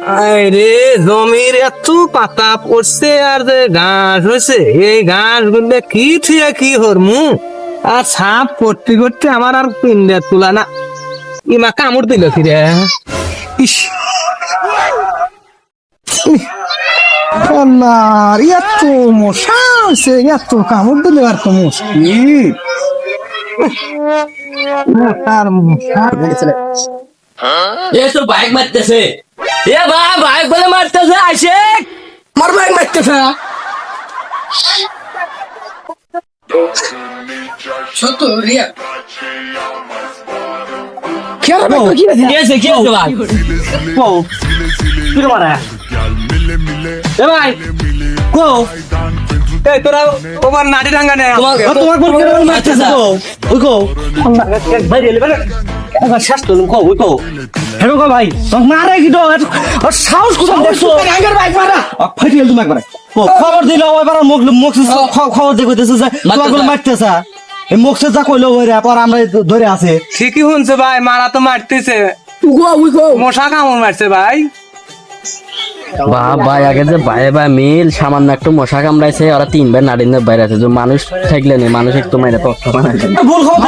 আরে জমির এত পাতা পড়ছে আর যে ঘাস হয়েছে এই ঘাস গুলো কি থিয়া কি হরমু আর সাপ করতে করতে আমার আর পিন্ডে তুলা না ইমা কামড় দিল ফিরে ইস আল্লাহ এত মশা হয়েছে এত কামড় দিলে আর তো মুশকিল মশার মশা এ তো বাইক মারতেছে এ ভাই বাইক বলে মারতেছে আসে আমার ভাই মারতেছে ছোট রিয়া খেয়াল রাখো কি কি আছে ভাই কো কি রে মারা এ ভাই কো এই তোরা তোমার নাড়ি ডাঙ্গা নে তোমার বল করে মারতেছে ওই কো ভাই রে ভাই এবার শেষ তো কো ওই কো হেরো কো ভাই তোর মারে কি তো আর সাহস কোথায় দেখছো আঙ্গার বাইক মারা ফাটিয়ে তুমি একবার খবর দিল ওইবার মুখ মুখ খবর দিয়ে কইতেছে যে তোমার বলে মারতেছে এই মুখে যা কইলো ওই রে পর আমরা ধরে আছে ঠিকই শুনছে ভাই মারা তো মারতেছে উই গো মশা কামড় মারছে ভাই ভাই আগে যে ভাই মিল সামান্য একটু মশা কামড়াইছে ওরা 3 বার নাড়িনের বাইরে আছে যে মানুষ থাকলে নেই মানুষ একটু মাইরা তথ্য বানাইছে ভুল খবর